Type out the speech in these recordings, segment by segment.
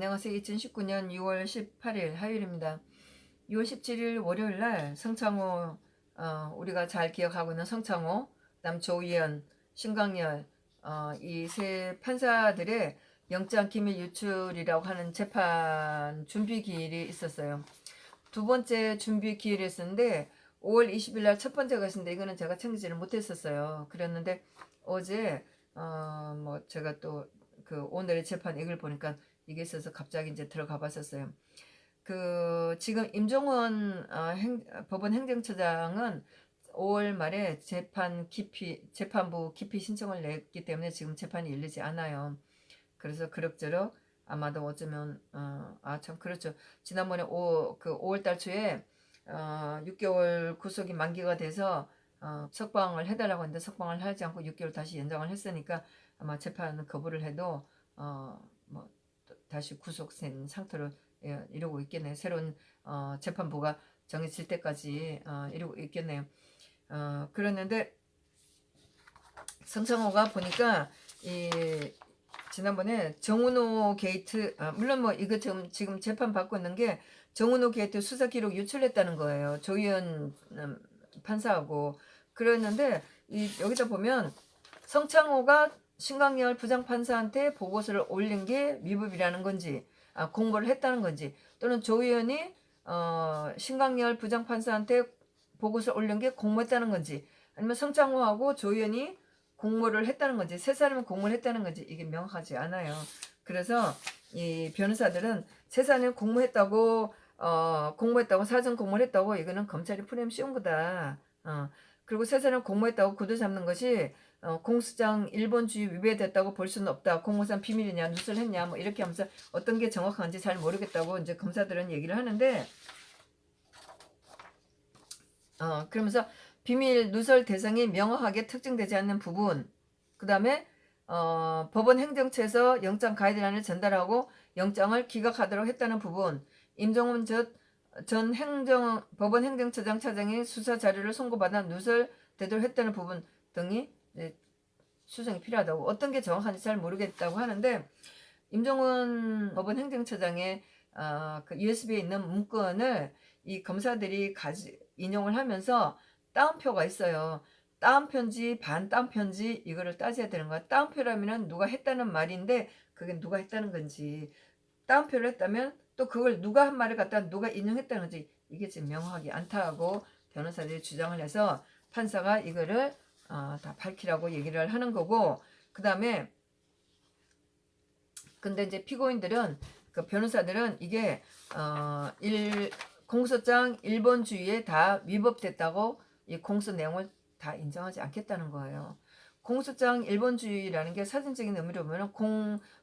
안녕하세요. 2019년 6월 18일 화요일입니다. 6월 17일 월요일 날 성창호, 우리가 잘 기억하고 있는 성창호, 그다음 조희연, 신광열, 이 세 판사들의 영장 기밀 유출이라고 하는 재판 준비 기일이 있었어요. 두 번째 준비 기일이 있었는데 5월 20일 날 첫 번째 것인데 이거는 제가 챙기지를 못했었어요. 그랬는데 어제 뭐 제가 또 그 오늘의 재판 이걸 보니까 이게 있어서 갑자기 이제 들어가 봤었어요. 그 지금 임종원 법원 행정처장은 5월 말에 재판부 기피 신청을 냈기 때문에 지금 재판이 열리지 않아요. 그래서 그럭저럭 아마도 어쩌면 참 그렇죠. 지난번에 5월 달 초에 6개월 구속이 만기가 돼서 석방을 해달라고 했는데 석방을 하지 않고 6개월 다시 연장을 했으니까 아마 재판 거부를 해도 뭐 다시 구속된 상태로 이러고 있겠네요. 새로운 재판부가 정해질 때까지 이러고 있겠네요. 그랬는데 성창호가 보니까 이 지난번에 정은호 게이트 물론 뭐 이거 지금 재판 받고 있는 게 정은호 게이트 수사 기록 유출했다는 거예요. 조희연 판사하고 그랬는데 여기다 보면 성창호가 신광열 부장판사한테 보고서를 올린 게 위법이라는 건지 공모를 했다는 건지 또는 조희연이 신광열 부장판사한테 보고서를 올린 게 공모했다는 건지 아니면 성창호하고 조희연이 공모를 했다는 건지 세 사람은 공모를 했다는 건지 이게 명확하지 않아요. 그래서 이 변호사들은 세 사람이 공모했다고 사전 공모를 했다고 이거는 검찰이 풀면 쉬운 거다. 그리고 세 사람 공모했다고 구두 잡는 것이 공수장 일본주의 위배됐다고 볼 수는 없다. 공모상 비밀이냐 누설 했냐 뭐 이렇게 하면서 어떤 게 정확한지 잘 모르겠다고 이제 검사들은 얘기를 하는데 그러면서 비밀 누설 대상이 명확하게 특정되지 않는 부분 그 다음에 법원 행정처에서 영장 가이드라인을 전달하고 영장을 기각하도록 했다는 부분 임종원 전 법원 행정처장 차장이 수사 자료를 송고받아 누설되도록 했다는 부분 등이 수정이 필요하다고 어떤 게 정확한지 잘 모르겠다고 하는데 임종원 법원 행정처장의 그 USB에 있는 문건을 이 검사들이 인용을 하면서 따옴표가 있어요. 따옴표인지 반따옴표인지 이거를 따져야 되는 거야. 따옴표라면 누가 했다는 말인데 그게 누가 했다는 건지 따옴표를 했다면 또 그걸 누가 한 말을 갖다 누가 인용했다는 건지 이게 지금 명확하지 않다고 변호사들이 주장을 해서 판사가 이거를 다 밝히라고 얘기를 하는 거고 그 다음에 근데 이제 피고인들은 그 변호사들은 이게 공소장 1번주의에 다 위법됐다고 이 공소 내용을 다 인정하지 않겠다는 거예요. 공소장 1번주의라는 게 사전적인 의미로 보면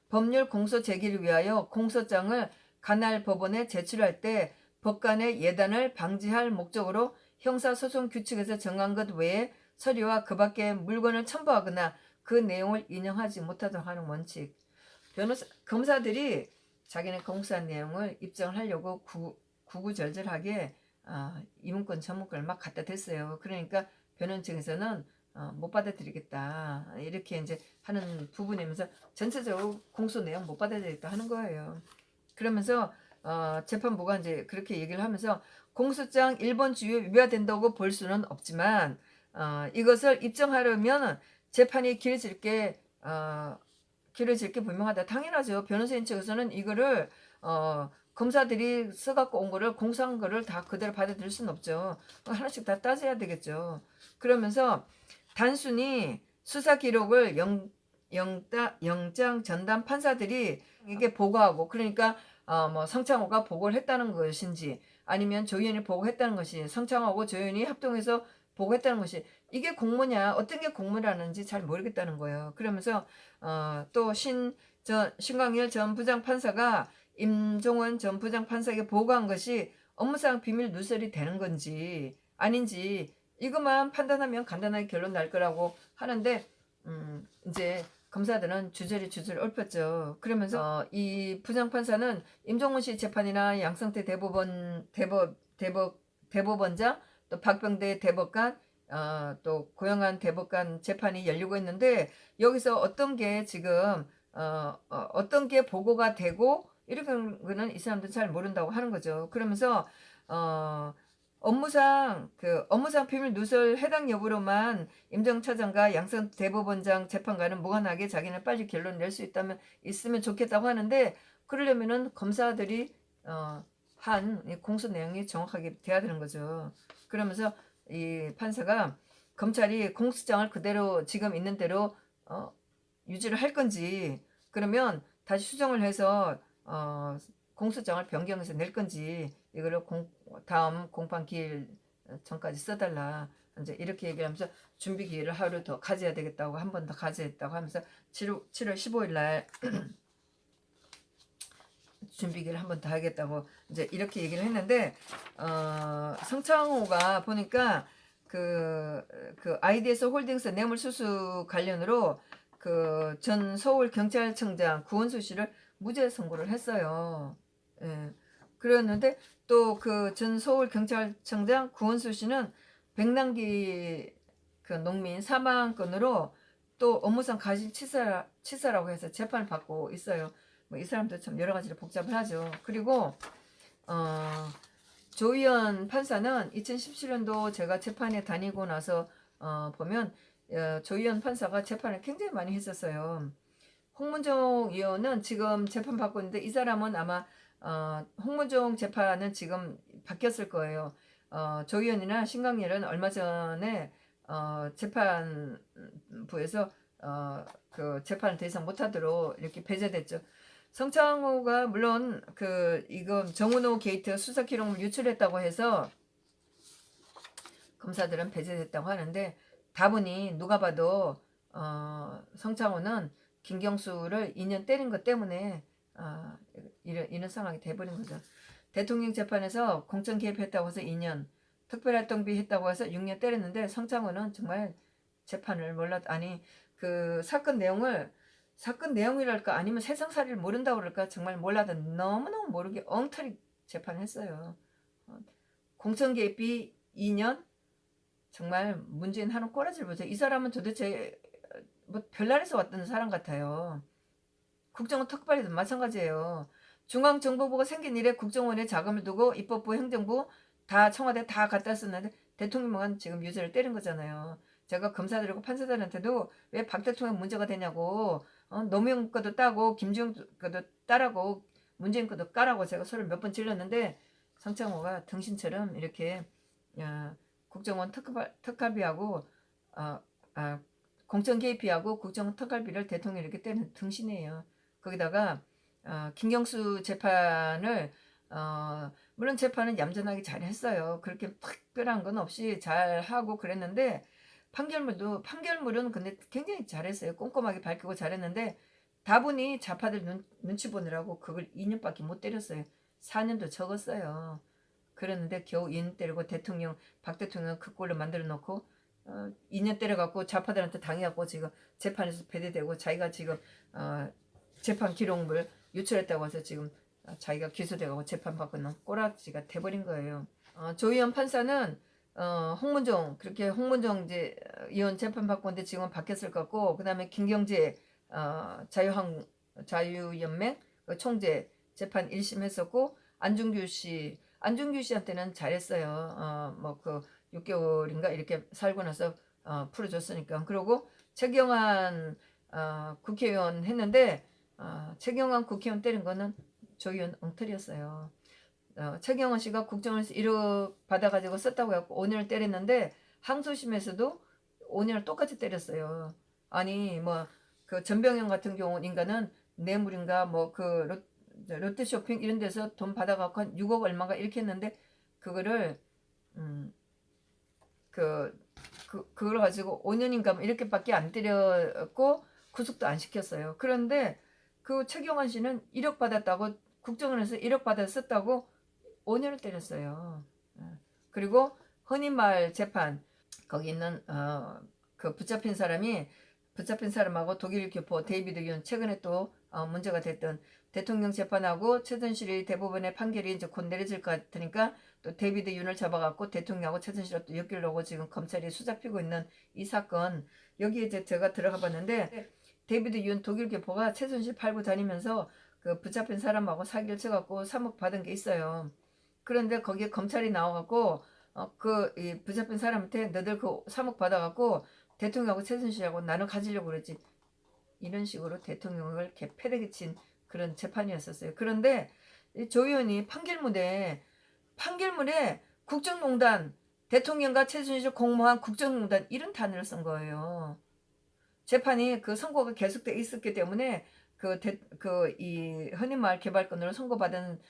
법률 공소 제기를 위하여 공소장을 관할 법원에 제출할 때 법관의 예단을 방지할 목적으로 형사소송 규칙에서 정한 것 외에 서류와 그 밖의 물건을 첨부하거나 그 내용을 인용하지 못하도록 하는 원칙. 검사들이 자기네 공소한 내용을 입증을 하려고 구구절절하게 이 문건 저 문건을 막 갖다 댔어요. 그러니까 변호인 측에서는 못 받아들이겠다 이렇게 이제 하는 부분이면서 전체적으로 공소 내용 못 받아들이겠다 하는 거예요. 그러면서 재판부가 이제 그렇게 얘기를 하면서 공소장 1번 주의에 위배된다고 볼 수는 없지만 이것을 입증하려면 재판이 길어질 게 분명하다. 당연하죠. 변호사인 측에서는 이거를 검사들이 써갖고 온 거를 공소한 거를 다 그대로 받아들일 수는 없죠. 하나씩 다 따져야 되겠죠. 그러면서 단순히 수사 기록을 영장 전담 판사들이 이게 보고하고 그러니까 뭐 성창호가 보고를 했다는 것인지 아니면 조희연이 보고했다는 것이 성창호하고 조희연이 합동해서 보고했다는 것이 이게 공모냐 어떤 게 공모라는지 잘 모르겠다는 거예요. 그러면서 또 신광일 전 부장판사가 임종원 전 부장판사에게 보고한 것이 업무상 비밀 누설이 되는 건지 아닌지 이것만 판단하면 간단하게 결론 날 거라고 하는데 이제 검사들은 주저리 엎었죠. 그러면서 이 부장판사는 임종원 씨 재판이나 양성태 대법원장 또 박병대 대법관 또 고영한 대법관 재판이 열리고 있는데 여기서 어떤 게 지금 어떤 게 보고가 되고 이런 거는 이 사람들은 잘 모른다고 하는 거죠. 그러면서 업무상 업무상 비밀 누설 해당 여부로만 임정차장과 양선 대법원장 재판관은 무관하게 자기는 빨리 결론 낼 수 있으면 좋겠다고 하는데, 그러려면은 검사들이 한 공소 내용이 정확하게 돼야 되는 거죠. 그러면서 이 판사가 검찰이 공소장을 그대로 지금 있는 대로 유지를 할 건지, 그러면 다시 수정을 해서 공소장을 변경해서 낼 건지, 이거를 다음 공판 기일 전까지 써달라, 이제 이렇게 얘기하면서 준비 기일을 하루 더 가져야 되겠다고, 한 번 더 가져야겠다고 하면서 7월 15일 날 준비기를 한 번 더 하겠다고 이제 이렇게 얘기를 했는데, 성창호가 보니까 그 IDS 홀딩스 뇌물수수 관련으로 그 전 서울경찰청장 구원수 씨를 무죄 선고를 했어요. 예. 그랬는데 또 그 전 서울경찰청장 구원수 씨는 백남기 그 농민 사망건으로 또 업무상 가실치사라고 해서 재판을 받고 있어요. 뭐 이 사람도 참 여러 가지로 복잡을 하죠. 그리고 조희연 판사는 2017년도 제가 재판에 다니고 나서 보면 조희연 판사가 재판을 굉장히 많이 했었어요. 홍문종 의원은 지금 재판 받고 있는데, 이 사람은 아마 홍문종 재판은 지금 바뀌었을 거예요. 조희연이나 신강렬은 얼마 전에 재판부에서 그 재판을 더 이상 못하도록 이렇게 배제됐죠. 성창호가 물론 이건 정은호 게이트 수사 기록물 유출했다고 해서 검사들은 배제됐다고 하는데, 다분히 누가 봐도 성창호는 김경수를 2년 때린 것 때문에 이런 상황이 돼버린 거죠. 대통령 재판에서 공천 개입했다고 해서 2년, 특별활동비 했다고 해서 6년 때렸는데, 성창호는 정말 재판을 아니 그 사건 내용이랄까 아니면 세상살이를 모른다고 그럴까, 정말 몰라도 너무너무 모르게 엉터리 재판했어요. 공천 개입비 2년, 정말 문재인 하는 꼬라지를 보세요. 이 사람은 도대체 뭐 별나라에서 왔던 사람 같아요. 국정원 특발에도 마찬가지예요. 중앙정보부가 생긴 이래 국정원에 자금을 두고 입법부, 행정부 다 청와대 다 갖다 썼는데 대통령만 지금 유죄를 때린 거잖아요. 제가 검사들하고 판사들한테도 왜 박 대통령 문제가 되냐고, 노무현 거도 따고 김지영 거도 따라고 문재인 거도 까라고 제가 소리를 몇 번 질렀는데, 성창호가 등신처럼 이렇게 국정원 특활비하고 공천 개입비하고 국정원 특활비를 대통령이 이렇게 때리는 등신이에요. 거기다가 김경수 재판을 물론 재판은 얌전하게 잘 했어요. 그렇게 특별한 건 없이 잘 하고 그랬는데, 판결물은 근데 굉장히 잘했어요. 꼼꼼하게 밝히고 잘했는데, 다분히 좌파들 눈치 보느라고 그걸 2년밖에 못 때렸어요. 4년도 적었어요. 그랬는데 겨우 2년 때리고 박 대통령 그 꼴로 만들어 놓고 2년 때려갖고 좌파들한테 당해갖고 지금 재판에서 배제되고, 자기가 지금 재판 기록물 유출했다고 해서 지금 자기가 기소되고 재판받고 있는 꼬라지가 돼버린 거예요. 조희연 판사는 홍문종 이제 의원 재판받고 있는데 지금 바뀌었을 것 같고, 그 다음에 김경재 자유연맹 총재 재판 1심 했었고, 안중규 씨한테는 잘했어요. 뭐 6개월인가 이렇게 살고 나서 풀어줬으니까. 그리고 최경환 국회의원 했는데, 최경환 국회의원 때린 거는 조희연 엉터리였어요. 최경환 씨가 국정원에서 1억 받아가지고 썼다고 해갖고 5년을 때렸는데, 항소심에서도 5년을 똑같이 때렸어요. 아니 뭐 그 전병현 같은 경우 인간은 뇌물인가 뭐 롯데쇼핑 이런 데서 돈 받아갖고 한 6억 얼마가 이렇게 했는데, 그거를 그걸 가지고 5년인가 뭐 이렇게밖에 안 때렸고 구속도 안 시켰어요. 그런데 그 최경환 씨는 1억 받았다고, 국정원에서 1억 받아 썼다고 5년을 때렸어요. 그리고 허니마을 재판, 거기 있는 그 붙잡힌 사람하고 독일 교포 데이비드 윤, 최근에 또 문제가 됐던 대통령 재판하고 최순실이 대법원의 판결이 이제 곧 내려질 것 같으니까 또 데이비드 윤을 잡아갖고 대통령하고 최순실을 또 엮으려고 지금 검찰이 수작피고 있는 이 사건, 여기에 이제 제가 들어가 봤는데, 데이비드 윤 독일 교포가 최순실 팔고 다니면서 그 붙잡힌 사람하고 사기를 쳐갖고 3억 받은 게 있어요. 그런데 거기에 검찰이 나와갖고 이 붙잡힌 사람한테 너들 그 3억 받아갖고 대통령하고 최순실하고 나눠 가지려고 그러지. 이런 식으로 대통령을 패대기 친 그런 재판이었었어요. 그런데 조 의원이 판결문에 국정농단, 대통령과 최순실 공모한 국정농단 이런 단어를 쓴 거예요. 재판이 그 선고가 계속돼 있었기 때문에 이 헌인마을개발권으로 선고받은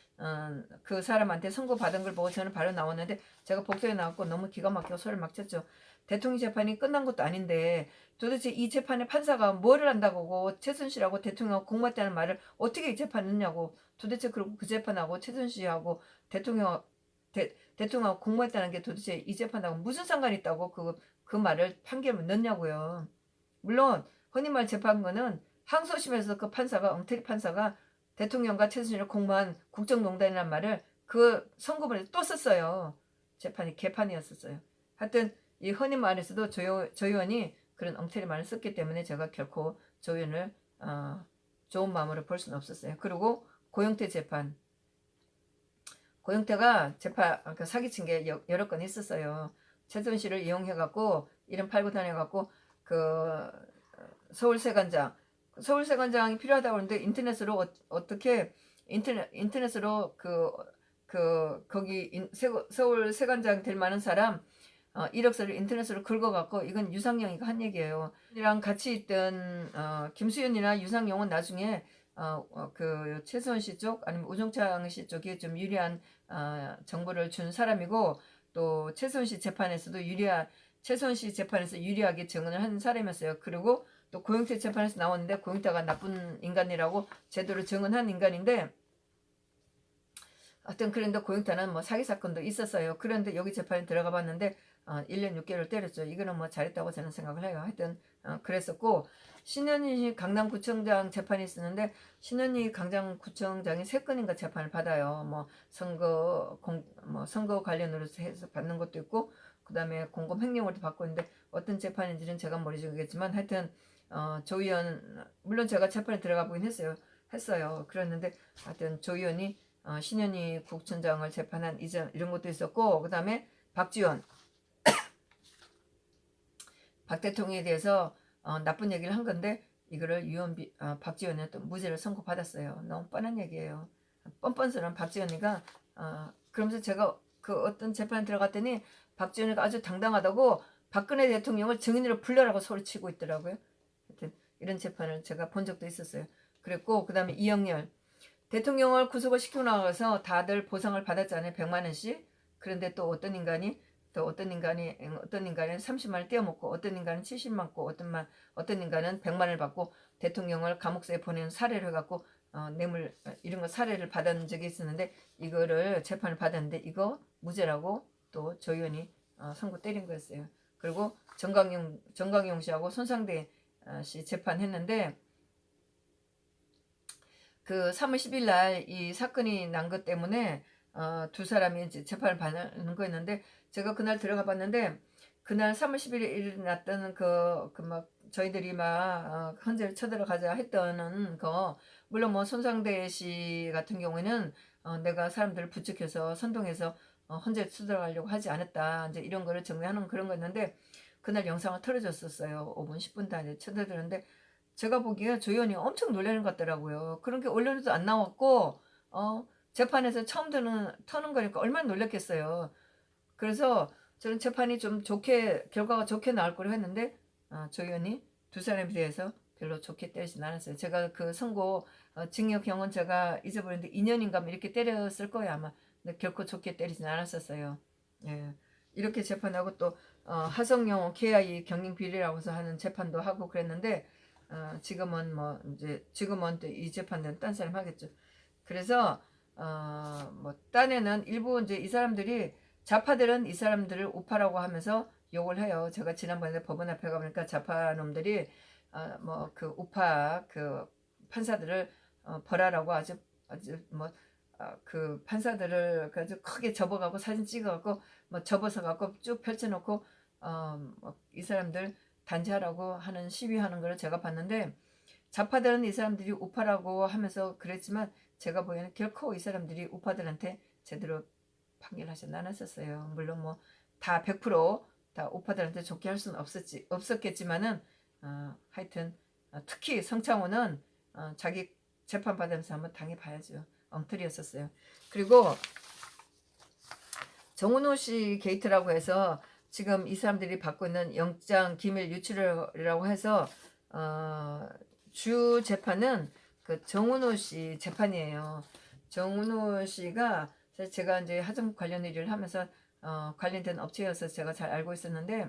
그 사람한테 선고받은 걸 보고 저는 바로 나왔는데 제가 복도에 나왔고 너무 기가 막히고 소리를 막 쳤죠. 대통령 재판이 끝난 것도 아닌데 도대체 이 재판의 판사가 뭐를 한다고 최순실하고 대통령하고 공모했다는 말을 어떻게 이 재판했냐고. 도대체 그리고 그 재판하고 최순실하고 대통령하고 공모했다는 게 도대체 이 재판하고 무슨 상관이 있다고 그 말을 판결문 넣냐고요. 물론 헌인마을 재판관은 항소심에서 그 판사가 엉터리 판사가 대통령과 최순실을 공모한 국정농단이라는 말을 그 선고문에 또 썼어요. 재판이 개판이었었어요. 하여튼 이 헌인마을에서도 조 의원이 그런 엉터리 말을 썼기 때문에 제가 결코 조 의원을 좋은 마음으로 볼 수는 없었어요. 그리고 고영태 재판. 고영태가 사기친 게 여러 건 있었어요. 최순실을 이용해갖고 이름 팔고 다녀갖고 그 서울세관장이 필요하다고 하는데 인터넷으로 어떻게 인터넷으로 거기 서울세관장 될 만한 사람 1억서를 인터넷으로 긁어갖고 이건 유상영이가 한 얘기예요. 이랑 같이 있던 김수현이나 유상영은 나중에 그 최수원 씨 쪽 아니면 우종창 씨 쪽이 좀 유리한 정보를 준 사람이고 또 최수원 씨 재판에서 유리하게 증언을 한 사람이었어요. 그리고 또 고영태 재판에서 나왔는데 고영태가 나쁜 인간이라고 제대로 증언한 인간인데 하여튼 그런데 고영태는 뭐 사기 사건도 있었어요. 그런데 여기 재판에 들어가 봤는데 1년 6개월 때렸죠. 이거는 뭐 잘했다고 저는 생각을 해요. 하여튼 그랬었고 신현희 강남구청장 재판이 있었는데 신현희 강남구청장이 3건인가 재판을 받아요. 뭐 선거 관련으로 해서 받는 것도 있고 그 다음에 공범 횡령으로도 받고 있는데 어떤 재판인지는 제가 모르겠지만 하여튼 조 의원 물론 제가 재판에 들어가 보긴 했어요. 그랬는데 하여튼 조 의원이 신현희 국청장을 재판한 이런 것도 있었고 그 다음에 박지원 박 대통령에 대해서 나쁜 얘기를 한 건데 이거를 박지원이 또 무죄를 선고받았어요. 너무 뻔한 얘기예요. 뻔뻔스러운 박지원이가 그러면서 제가 그 어떤 재판에 들어갔더니 박지원이가 아주 당당하다고 박근혜 대통령을 증인으로 불러라고 소리치고 있더라고요. 하여튼 이런 재판을 제가 본 적도 있었어요. 그랬고 그 다음에 이영렬 대통령을 구속을 시키고 나가서 다들 보상을 받았잖아요. 100만 원씩. 그런데 또 어떤 인간이 30만 원을 떼어먹고 어떤 인간은 70만 받고 어떤 인간은 100만 원을 받고 대통령을 감옥소에 보내는 사례를 해갖고 뇌물 이런 거 사례를 받은 적이 있었는데 이거를 재판을 받았는데 이거 무죄라고 또 조 의원이 선고 때린 거였어요. 그리고 정강용 씨하고 손상대 씨 재판했는데 그 3월 10일 날 이 사건이 난 것 때문에 두 사람이 이제 재판을 받는 거였는데 제가 그날 들어가 봤는데 그날 3월 10일에 났던 막 저희들이 막 헌재를 쳐들어가자 했던 거 물론 뭐 손상대 씨 같은 경우에는 내가 사람들을 부축해서 선동해서 헌재를 쳐들어가려고 하지 않았다 이제 이런 거를 정리하는 그런 거였는데 그날 영상을 틀어줬었어요. 5분 10분 단위에 쳐들었는데 제가 보기에 조 의원이 엄청 놀라는 것 같더라고요. 그런 게 언론에도 안 나왔고 재판에서 처음 터는 거니까 얼마나 놀랐겠어요. 그래서 저는 재판이 좀 결과가 좋게 나올 거라고 했는데 조 의원이 두 사람에 대해서 별로 좋게 때리진 않았어요. 제가 그 선고 징역형은 제가 잊어버렸는데 2년인가 이렇게 때렸을 거예요 아마. 근데 결코 좋게 때리진 않았었어요. 예. 이렇게 재판하고 또 하성룡 KI 경영 비리라고 해서 하는 재판도 하고 그랬는데 지금은 또 이 재판은 딴 사람 하겠죠. 그래서 뭐 딴에는 일부 이제 이 사람들이 좌파들은 이 사람들을 우파라고 하면서 욕을 해요. 제가 지난번에 법원 앞에 가보니까 좌파 놈들이 뭐 그 우파 그 판사들을 벌하라고 아주 뭐 그 판사들을 아주 크게 접어가고 사진 찍어갖고 뭐 접어서 갖고 쭉 펼쳐놓고 뭐 이 사람들 단죄하라고 하는 시위하는 걸 제가 봤는데 좌파들은 이 사람들이 우파라고 하면서 그랬지만 제가 보기에는 결코 이 사람들이 우파들한테 제대로 판결하지 않았었어요. 물론 뭐 다 100%다 우파들한테 좋게 할 수는 없었겠지만은 하여튼 특히 성창호는 자기 재판 받으면서 한번 당해봐야죠. 엉터리였었어요. 그리고 정은호 씨 게이트라고 해서 지금 이 사람들이 받고 있는 영장 기밀 유출이라고 해서 주 재판은 그 정은호 씨 재판이에요. 정은호 씨가 제가 이제 하정 관련 일을 하면서 관련된 업체여서 제가 잘 알고 있었는데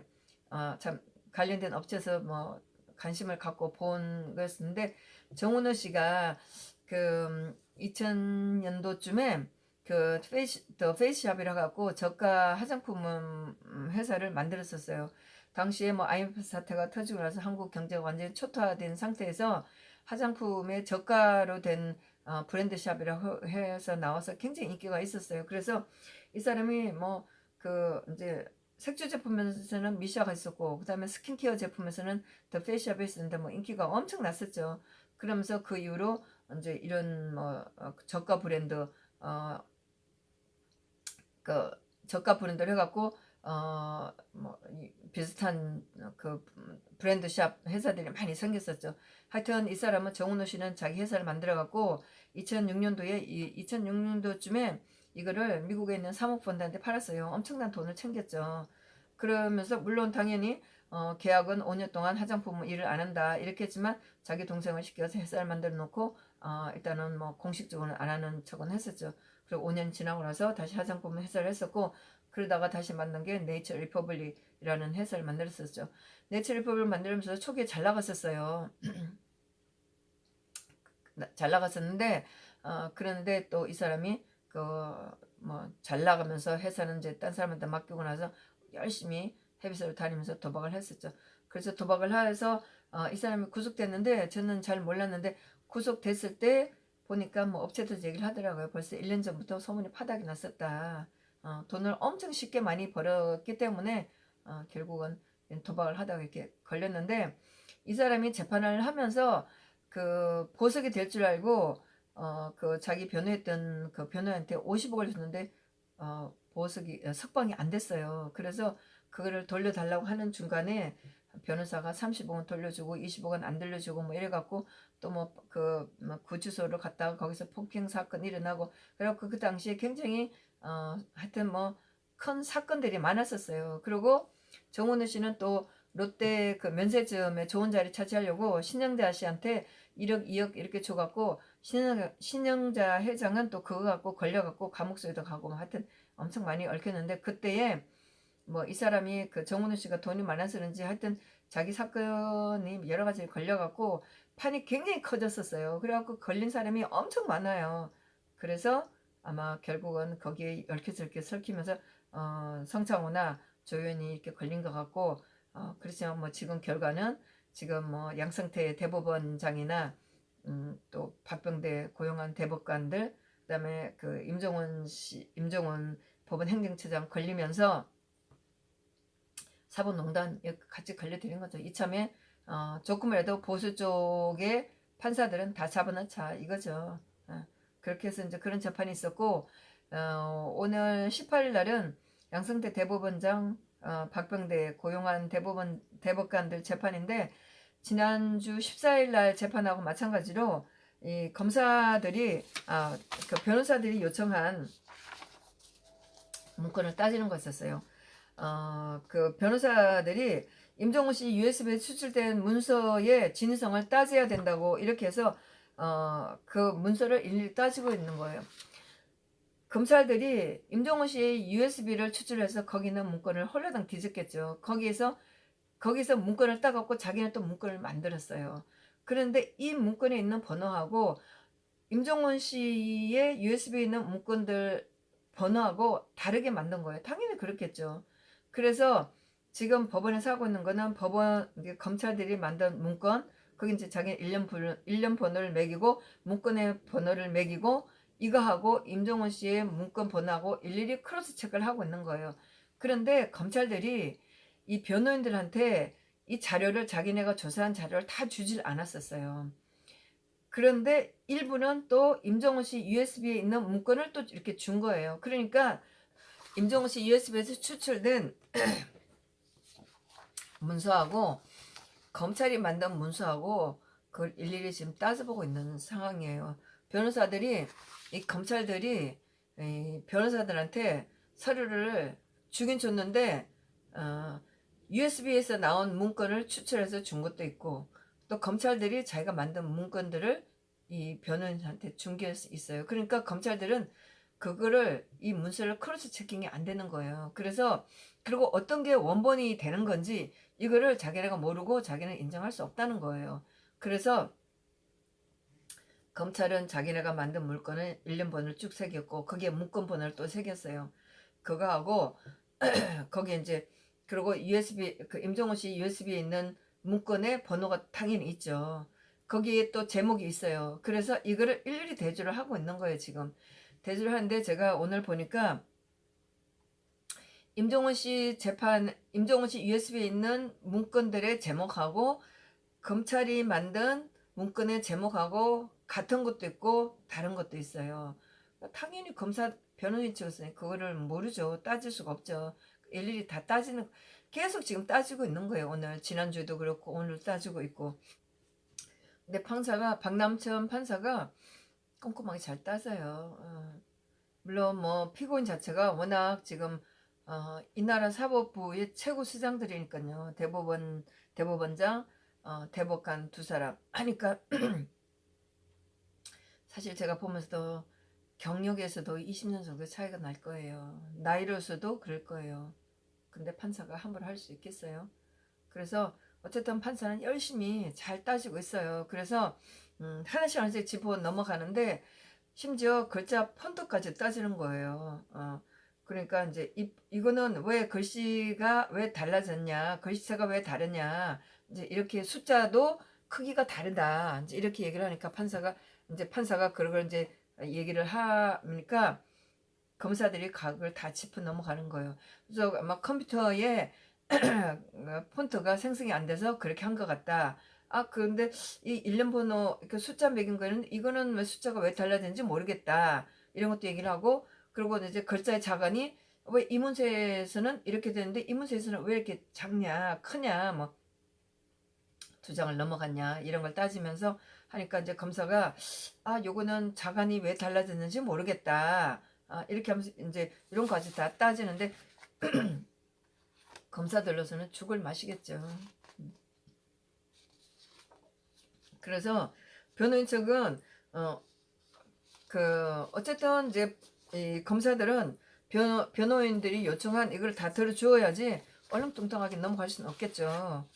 참 관련된 업체에서 뭐 관심을 갖고 본 거였는데 정은호 씨가 그 2000년도쯤에 그 더 페이스샵이라 갖고 저가 화장품 회사를 만들었었어요. 당시에 뭐 IMF 사태가 터지고 나서 한국 경제가 완전히 초토화된 상태에서 화장품의 저가로 된 브랜드 샵이라고 해서 나와서 굉장히 인기가 있었어요. 그래서 이 사람이 뭐 그 이제 색조 제품에서는 미샤가 있었고 그다음에 스킨케어 제품에서는 더 페이스샵이 있었는데 뭐 인기가 엄청 났었죠. 그러면서 그 이후로 이제 이런 뭐 저가 브랜드 그 저가 브랜드를 해갖고 뭐 비슷한 그 브랜드 샵 회사들이 많이 생겼었죠. 하여튼 이 사람은 정은호 씨는 자기 회사를 만들어갖고 2006년도쯤에 이거를 미국에 있는 사모펀드한테 팔았어요. 엄청난 돈을 챙겼죠. 그러면서 물론 당연히 계약은 5년 동안 화장품 일을 안 한다 이렇게 했지만 자기 동생을 시켜서 회사를 만들어 놓고 일단은 뭐 공식적으로는 안 하는 척은 했었죠. 그리고 5년 지나고 나서 다시 화장품 회사를 했었고 그러다가 다시 만든 게 네이처 리퍼블릭이라는 회사를 만들었었죠. 네이처 리퍼블릭 만들면서 초기에 잘 나갔었어요. 잘 나갔었는데 그런데 또 이 사람이 그 뭐 잘 나가면서 회사는 이제 딴 사람한테 맡기고 나서 열심히 해외사를 다니면서 도박을 했었죠. 그래서 도박을 해서 이 사람이 구속됐는데 저는 잘 몰랐는데 구속됐을 때 보니까 뭐 업체에서 얘기를 하더라고요. 벌써 1년 전부터 소문이 파닥이 났었다. 돈을 엄청 쉽게 많이 벌었기 때문에 결국은 도박을 하다가 이렇게 걸렸는데 이 사람이 재판을 하면서 그 보석이 될 줄 알고 그 자기 변호했던 그 변호한테 50억을 줬는데 보석이 석방이 안 됐어요. 그래서 그거를 돌려달라고 하는 중간에 변호사가 30억은 돌려주고 20억은 안 돌려주고 뭐 이래갖고 또 뭐 그 구치소를 갔다가 거기서 폭행 사건 일어나고 그래갖고 그 당시에 굉장히 하여튼 뭐 큰 사건들이 많았었어요. 그리고 정은우 씨는 또 롯데 그 면세점에 좋은 자리 차지하려고 신영자 씨한테 1억 2억 이렇게 줘갖고 신영자 회장은 또 그거 갖고 걸려갖고 감옥소에도 가고 뭐 하여튼 엄청 많이 얽혔는데 그때에 뭐 이 사람이 그 정은우 씨가 돈이 많아서 그런지 하여튼 자기 사건이 여러 가지 걸려갖고 판이 굉장히 커졌었어요. 그래갖고 걸린 사람이 엄청 많아요. 그래서 아마 결국은 거기에 얽혀서 이렇게 설키면서 성창호나 조연이 이렇게 걸린 것 같고 그렇지만 뭐 지금 결과는 지금 뭐 양승태 대법원장이나 또 박병대 고용한 대법관들 그다음에 그 임종원 법원 행정처장 걸리면서 사법농단 같이 걸려드린 거죠. 이참에 조금이라도 보수 쪽의 판사들은 다 잡아넣자 이거죠. 그렇게 해서 이제 그런 재판이 있었고 오늘 18일 날은 양승태 대법원장 박병대 고용한 대법관들 재판인데 지난주 14일 날 재판하고 마찬가지로 이 검사들이 그 변호사들이 요청한 문건을 따지는 거였었어요. 그 변호사들이 임종훈 씨 USB에 추출된 문서의 진위성을 따져야 된다고 이렇게 해서 그 문서를 일일이 따지고 있는 거예요. 검찰들이 임종훈 씨의 USB를 추출해서 거기는 문건을 홀라당 뒤졌겠죠. 거기서 문건을 따갖고 자기는 또 문건을 만들었어요. 그런데 이 문건에 있는 번호하고 임종원 씨의 USB에 있는 문건들 번호하고 다르게 만든 거예요. 당연히 그렇겠죠. 그래서 지금 법원에서 하고 있는 거는 검찰들이 만든 문건, 거기 이제 자기 일련 번호를 매기고, 문건의 번호를 매기고, 이거하고 임종원 씨의 문건 번호하고 일일이 크로스 체크를 하고 있는 거예요. 그런데 검찰들이 이 변호인들한테 이 자료를 자기네가 조사한 자료를 다 주질 않았었어요. 그런데 일부는 또 임종원 씨 USB에 있는 문건을 또 이렇게 준 거예요. 그러니까 임종원 씨 USB에서 추출된 문서하고 검찰이 만든 문서하고 그걸 일일이 지금 따져보고 있는 상황이에요. 변호사들이 이 검찰들이 이 변호사들한테 서류를 주긴 줬는데 USB에서 나온 문건을 추출해서 준 것도 있고 또 검찰들이 자기가 만든 문건들을 이 변호인한테 준 게 있어요. 그러니까 검찰들은 그거를 이 문서를 크로스 체킹이 안 되는 거예요. 그래서 그리고 어떤 게 원본이 되는 건지 이거를 자기네가 모르고 자기는 인정할 수 없다는 거예요. 그래서 검찰은 자기네가 만든 물건을 일련번을 쭉 새겼고 거기에 문건 번호를 또 새겼어요. 그거하고 거기에 이제 그리고 USB 그 임종원 씨 USB에 있는 문건의 번호가 당연히 있죠. 거기에 또 제목이 있어요. 그래서 이거를 일일이 대조를 하고 있는 거예요, 지금. 대조를 하는데 제가 오늘 보니까 임종원 씨 재판, 임종원 씨 USB에 있는 문건들의 제목하고 검찰이 만든 문건의 제목하고 같은 것도 있고 다른 것도 있어요. 당연히 검사 변호인 측에서는 그거를 모르죠. 따질 수가 없죠. 일일이 다 따지는 계속 지금 따지고 있는 거예요. 오늘 지난주에도 그렇고 오늘 따지고 있고. 근데 판사가 박남천 판사가 꼼꼼하게 잘 따져요. 물론 뭐 피고인 자체가 워낙 지금 이 나라 사법부의 최고 수장들이니까요. 대법원장, 대법관 두 사람 하니까 사실 제가 보면서도 경력에서도 20년 정도 차이가 날 거예요. 나이로서도 그럴 거예요. 근데 판사가 함부로 할 수 있겠어요? 그래서 어쨌든 판사는 열심히 잘 따지고 있어요. 그래서 하나씩 하나씩 짚어 넘어가는데 심지어 글자 폰트까지 따지는 거예요. 그러니까 이제 이거는 왜 글씨가 왜 달라졌냐, 글씨체가 왜 다르냐, 이제 이렇게 숫자도 크기가 다르다. 이제 이렇게 얘기를 하니까 판사가 그런 걸 이제 얘기를 하니까 검사들이 각을 다 짚어 넘어가는 거예요. 그래서 막 컴퓨터에 폰트가 생성이 안 돼서 그렇게 한 것 같다. 그런데 이 일련 번호, 그 숫자 매긴 거는 이거는 왜 숫자가 왜 달라졌는지 모르겠다. 이런 것도 얘기를 하고, 그리고 이제 글자의 자간이 왜 이 문서에서는 이렇게 되는데 이 문서에서는 왜 이렇게 작냐, 크냐, 뭐 두 장을 넘어갔냐 이런 걸 따지면서 하니까 이제 검사가 요거는 자간이 왜 달라졌는지 모르겠다. 이렇게 하면서 이제 이런 거까지 다 따지는데 검사들로서는 죽을 맛이겠죠. 그래서 변호인 측은 어쨌든 이제 이 검사들은 변호인들이 요청한 이걸 다 들어주어야지 얼렁뚱땅하게 넘어갈 수는 없겠죠.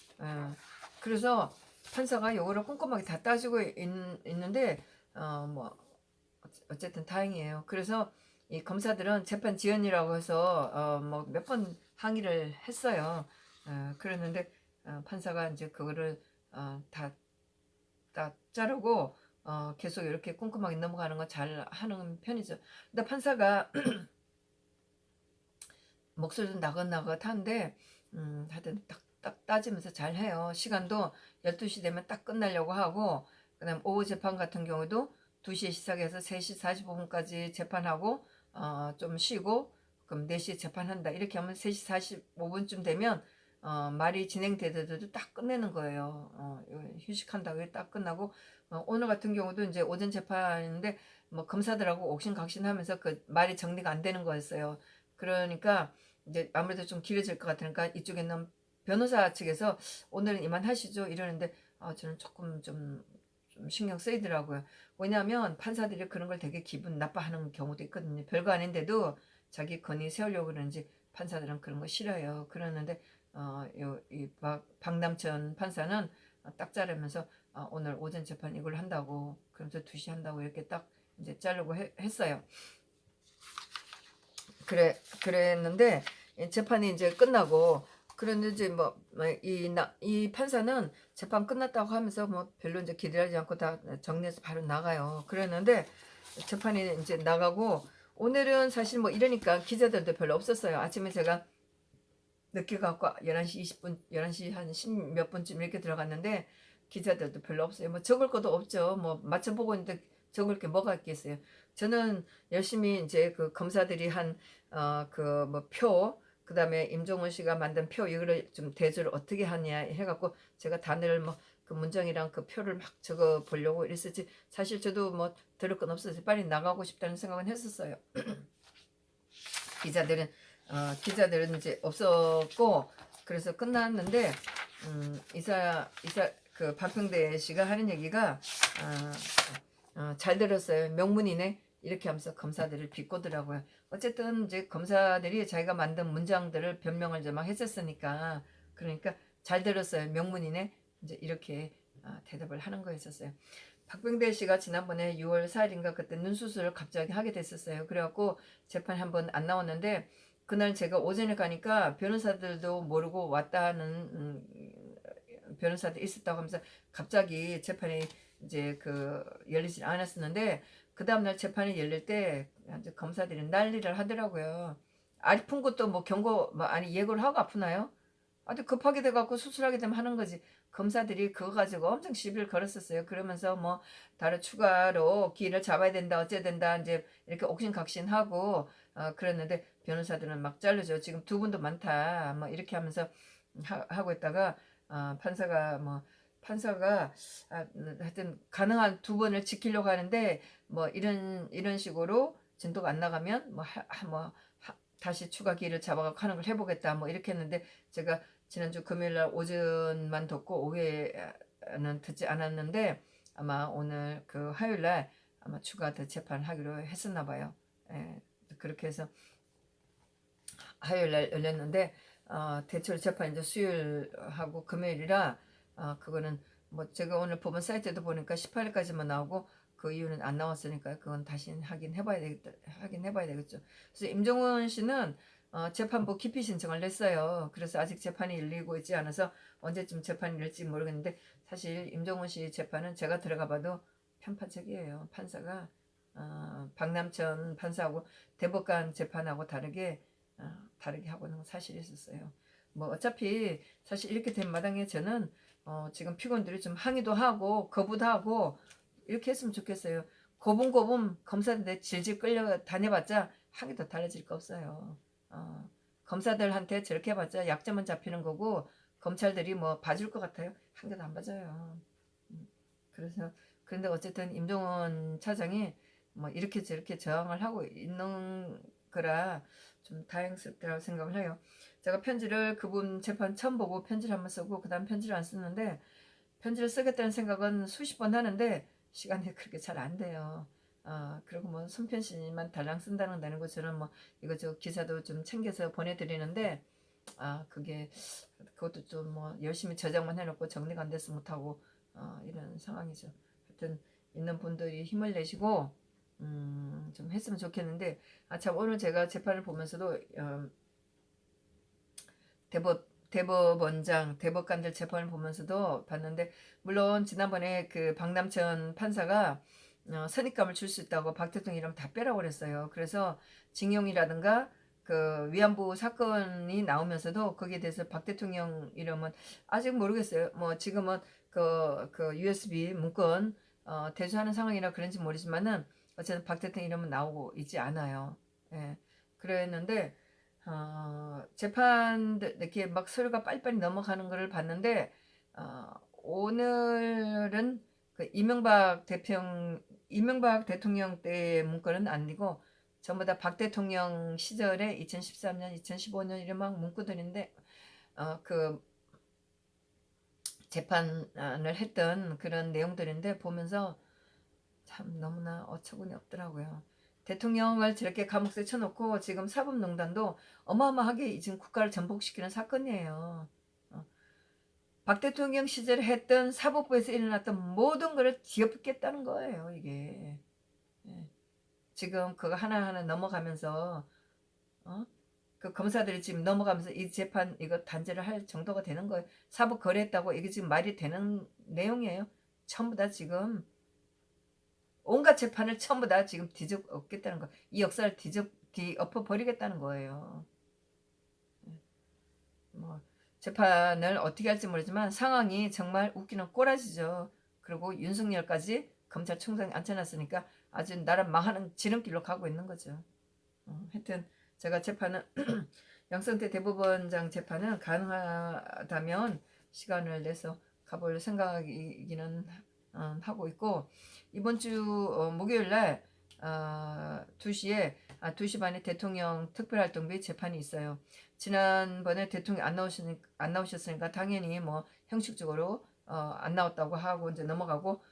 그래서 판사가 이거를 꼼꼼하게 다 따지고 있는데 뭐 어쨌든 다행이에요. 그래서 이 검사들은 재판 지연이라고 해서 뭐 몇 번 항의를 했어요. 그랬는데 판사가 이제 그거를 다 자르고 계속 이렇게 꼼꼼하게 넘어가는 거 잘 하는 편이죠. 근데 판사가 목소리도 나긋나긋한데 하여튼 딱 따지면서 잘 해요. 시간도 12시 되면 딱 끝나려고 하고 그다음 오후 재판 같은 경우도 2시에 시작해서 3시 45분까지 재판하고 좀 쉬고 그럼 4시에 재판한다. 이렇게 하면 3시 45분쯤 되면 말이 진행되더라도 딱 끝내는 거예요. 휴식한다고 딱 끝나고 오늘 같은 경우도 이제 오전 재판인데 뭐 검사들하고 옥신각신하면서 그 말이 정리가 안 되는 거였어요. 그러니까 이제 아무래도 좀 길어질 것 같으니까 이쪽에는 변호사 측에서 오늘은 이만하시죠 이러는데 저는 조금 좀 신경 쓰이더라고요. 왜냐하면 판사들이 그런 걸 되게 기분 나빠하는 경우도 있거든요. 별거 아닌데도 자기 건의 세우려고 그러는지 판사들은 그런 거 싫어요. 그러는데 이 박남천 판사는 딱 자르면서 오늘 오전 재판 이걸 한다고 그러면서 2시 한다고 이렇게 딱 이제 자르고 했어요. 그랬는데 재판이 이제 끝나고 그런데 이제 이 판사는 재판 끝났다고 하면서 뭐 별로 이제 기대하지 않고 다 정리해서 바로 나가요. 그랬는데 재판이 이제 나가고 오늘은 사실 뭐 이러니까 기자들도 별로 없었어요. 아침에 제가 늦게 가고 11시 20분, 11시 한 10몇 분쯤 이렇게 들어갔는데 기자들도 별로 없어요. 뭐 적을 것도 없죠. 뭐 맞춰보고 있는데 적을 게 뭐가 있겠어요. 저는 열심히 이제 그 검사들이 한 그 뭐 표, 그다음에 임종원 씨가 만든 표 이거를 좀 대조를 어떻게 하냐 해갖고 제가 단어를 뭐 그 문장이랑 그 표를 막 적어 보려고 이랬었지. 사실 저도 뭐 들을 건 없어서 빨리 나가고 싶다는 생각은 했었어요. 기자들은 기자들은 이제 없었고 그래서 끝났는데 이사 그 반평대 씨가 하는 얘기가 잘 들었어요. 명문이네 이렇게 하면서 검사들을 비꼬더라고요. 어쨌든 이제 검사들이 자기가 만든 문장들을 변명을 좀 막 했었으니까 그러니까 잘 들었어요. 명문이네 이제 이렇게 대답을 하는 거였었어요. 박병대 씨가 지난번에 6월 4일인가 그때 눈 수술을 갑자기 하게 됐었어요. 그래갖고 재판 한번 안 나왔는데 그날 제가 오전에 가니까 변호사들도 모르고 왔다는 변호사들 있었다고 하면서 갑자기 재판이 이제 그 열리지 않았었는데 그 다음날 재판이 열릴 때 검사들이 난리를 하더라고요. 아픈 것도 뭐 경고 뭐 아니 예고를 하고 아프나요? 아주 급하게 돼갖고 수술하게 되면 하는 거지. 검사들이 그거 가지고 엄청 시비를 걸었었어요. 그러면서 뭐 다른 추가로 기일을 잡아야 된다, 어째야 된다, 이제 이렇게 옥신각신하고 그랬는데 변호사들은 막 자르죠. 지금 두 분도 많다, 뭐 이렇게 하면서 하고 있다가 판사가 하여튼 가능한 두 번을 지키려고 하는데 뭐 이런 식으로 진도가 안 나가면 다시 추가 기일을 잡아갖고 하는 걸 해보겠다 뭐 이렇게 했는데 제가 지난주 금요일날 오전만 듣고 오후에는 듣지 않았는데 아마 오늘 그 화요일날 아마 추가 더 재판하기로 했었나 봐요. 예, 그렇게 해서 화요일날 열렸는데 대출 재판 이제 수요일하고 금요일이라 그거는 뭐 제가 오늘 법원 사이트에도 보니까 18일까지만 나오고 그 이유는 안 나왔으니까 그건 다시 확인해봐야 되겠죠. 그래서 임종원 씨는 재판부 기피 신청을 냈어요. 그래서 아직 재판이 열리고 있지 않아서 언제쯤 재판이 열릴지 모르겠는데 사실 임종원 씨 재판은 제가 들어가봐도 편파적이에요. 판사가 박남천 판사하고 대법관 재판하고 다르게 하고는 사실이 있었어요. 뭐 어차피 사실 이렇게 된 마당에 저는 지금 피고인들이 좀 항의도 하고 거부도 하고 이렇게 했으면 좋겠어요. 고분고분 검사들한테 질질 끌려 다녀봤자 한 개 더 달라질 거 없어요. 검사들한테 저렇게 해봤자 약점은 잡히는 거고 검찰들이 뭐 봐줄 것 같아요? 한 개도 안 봐줘요. 그래서 그런데 어쨌든 임종원 차장이 뭐 이렇게 저렇게 저항을 하고 있는 거라 좀 다행스럽다고 생각을 해요. 제가 편지를 그분 재판 처음 보고 편지를 한번 쓰고 그 다음 편지를 안 썼는데 편지를 쓰겠다는 생각은 수십 번 하는데 시간이 그렇게 잘 안 돼요. 그리고 뭐 손편지만 달랑 쓴다는 것처럼 뭐 이거 기사도 좀 챙겨서 보내드리는데 그것도 좀 뭐 열심히 저장만 해놓고 정리가 안 돼서 못하고 이런 상황이죠. 하여튼 있는 분들이 힘을 내시고 좀 했으면 좋겠는데 참 오늘 제가 재판을 보면서도 대법원장, 대법관들 재판을 보면서도 봤는데 물론 지난번에 그 박남천 판사가 선입감을 줄 수 있다고 박 대통령 이름 다 빼라고 그랬어요. 그래서 징용이라든가 그 위안부 사건이 나오면서도 거기에 대해서 박 대통령 이름은 아직 모르겠어요. 뭐 지금은 그 USB 문건 대조하는 상황이라 그런지 모르지만은 어쨌든 박 대통령 이름은 나오고 있지 않아요. 예. 그랬는데 재판들 이렇게 막 서류가 빨리빨리 넘어가는 것을 봤는데 오늘은 그 이명박 대통령 때의 문건은 아니고 전부 다 박 대통령 시절에 2013년, 2015년 이런 막 문구들인데 그 재판을 했던 그런 내용들인데 보면서 참 너무나 어처구니 없더라고요. 대통령을 저렇게 감옥에 쳐놓고 지금 사법농단도 어마어마하게 지금 국가를 전복시키는 사건이에요. 박 대통령 시절에 했던 사법부에서 일어났던 모든 것을 뒤엎겠다는 거예요, 이게. 예. 지금 그거 하나하나 넘어가면서 그 검사들이 지금 넘어가면서 이 재판 이거 단죄를 할 정도가 되는 거예요. 사법 거래했다고 이게 지금 말이 되는 내용이에요. 전부 다 지금 온갖 재판을 전부 다 지금 뒤엎겠다는 거. 이 역사를 뒤엎어 버리겠다는 거예요. 뭐 재판을 어떻게 할지 모르지만 상황이 정말 웃기는 꼬라지죠. 그리고 윤석열까지 검찰총장에 앉혀놨으니까 아주 나라 망하는 지름길로 가고 있는 거죠. 하여튼 제가 재판은 양승태 대법원장 재판은 가능하다면 시간을 내서 가볼 생각이기는 하고 있고, 이번 주 목요일날 2시에 2시 반에 대통령 특별활동비 재판이 있어요. 지난번에 대통령 안 나오셨으니까 당연히 뭐 형식적으로 안 나왔다고 하고 이제 넘어가고,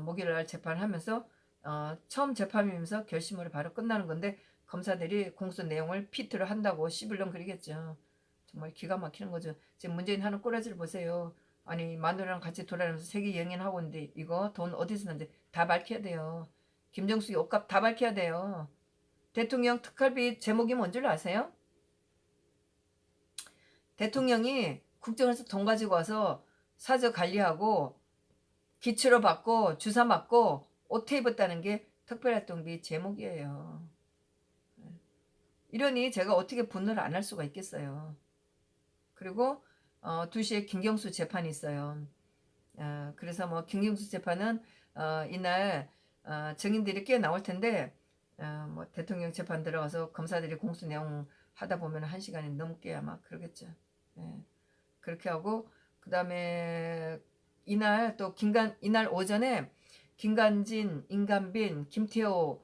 목요일날 재판하면서 처음 재판이면서 결심으로 바로 끝나는 건데, 검사들이 공소 내용을 피트를 한다고 씹을렁 그리겠죠. 정말 기가 막히는 거죠. 지금 문재인 하는 꼬라지를 보세요. 아니 마누라랑 같이 돌아다니면서 세계 여행하고 있는데 이거 돈 어디서 났는데 다 밝혀야 돼요. 김정숙이 옷값 다 밝혀야 돼요. 대통령 특활비 제목이 뭔 줄 아세요? 대통령이 국정에서 돈 가지고 와서 사저 관리하고 기치로 받고 주사 맞고 옷 입었다는 게 특별활동비 제목이에요. 이러니 제가 어떻게 분노를 안 할 수가 있겠어요. 그리고 2시에 김경수 재판이 있어요. 그래서 뭐 김경수 재판은 이날 증인들이 꽤 나올 텐데, 뭐 대통령 재판 들어가서 검사들이 공소 내용 하다 보면 1시간이 넘게 아마 그러겠죠. 예. 그렇게 하고 그 다음에 이날 또 이날 오전에 김관진, 임관빈, 김태호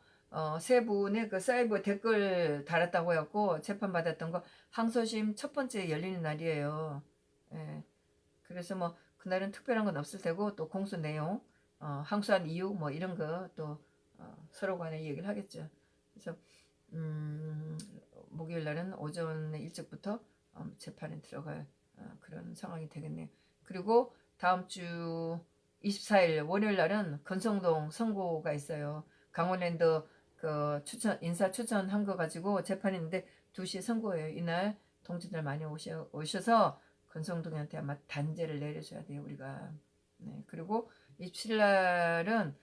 세 분의 그 사이버 댓글 달았다고 해갖고 재판 받았던 거 항소심 첫 번째 열리는 날이에요. 예. 그래서 뭐 그날은 특별한 건 없을 테고 또 공소 내용, 항소한 이유 뭐 이런 거 또 서로 간에 얘기를 하겠죠. 그래서 목요일 날은 오전에 일찍부터 재판에 들어갈 그런 상황이 되겠네요. 그리고 다음 주 24일 월요일 날은 건성동 선고가 있어요. 강원랜드 그 인사 추천한 거 가지고 재판인데 2시에 선고예요. 이날 동지들 많이 오셔서 건성동한테 아마 단죄를 내려줘야 돼요, 우리가. 네, 그리고 27일 날은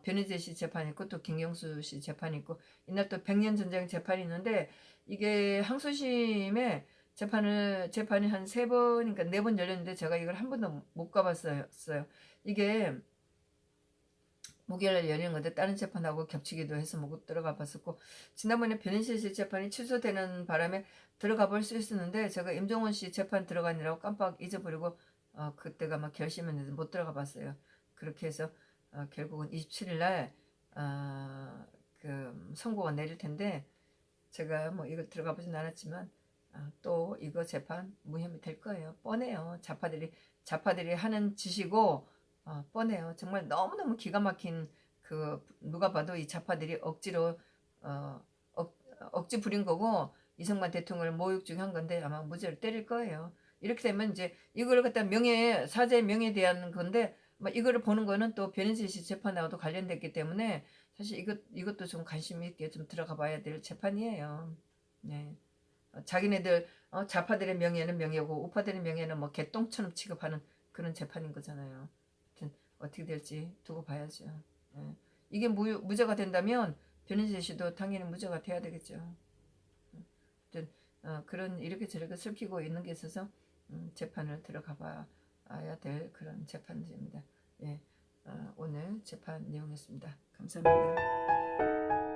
변희재 씨 재판 있고 또 김경수 씨 재판 있고, 이날 또 백년 전쟁 재판이 있는데 이게 항소심에 재판이 한 3번, 그러니까 4번 열렸는데 제가 이걸 한 번도 못 가봤어요. 이게 목요일에 열리는 건데 다른 재판하고 겹치기도 해서 못 들어가 봤었고, 지난번에 변희재 씨 재판이 취소되는 바람에 들어가 볼 수 있었는데 제가 임종원 씨 재판 들어가느라고 깜빡 잊어버리고 그때가 막 결심했는데 못 들어가 봤어요. 그렇게 해서 결국은 27일 날 그 선고가 내릴 텐데 제가 뭐 이거 들어가 보진 않았지만 또 이거 재판 무혐의 될 거예요. 뻔해요. 좌파들이 하는 짓이고 뻔해요. 정말 너무너무 기가 막힌, 그 누가 봐도 이 좌파들이 억지로 억지 부린 거고 이승만 대통령을 모욕 중에 한 건데 아마 무죄를 때릴 거예요. 이렇게 되면 이제 이걸 갖다 사죄 명예에 대한 건데 이거를 보는 거는 또 변희재 씨 재판하고도 관련됐기 때문에 사실 이것도 좀 관심 있게 좀 들어가 봐야 될 재판이에요. 네. 자기네들 좌파들의 명예는 명예고 우파들의 명예는 뭐 개똥처럼 취급하는 그런 재판인 거잖아요. 하여튼 어떻게 될지 두고 봐야죠. 네. 이게 무죄가 된다면 변희재 씨도 당연히 무죄가 돼야 되겠죠. 하여튼 그런 이렇게 저렇게 슬피고 있는 게 있어서 재판을 들어가 봐야 될 그런 재판입니다. 예, 오늘 재판 내용이었습니다. 감사합니다.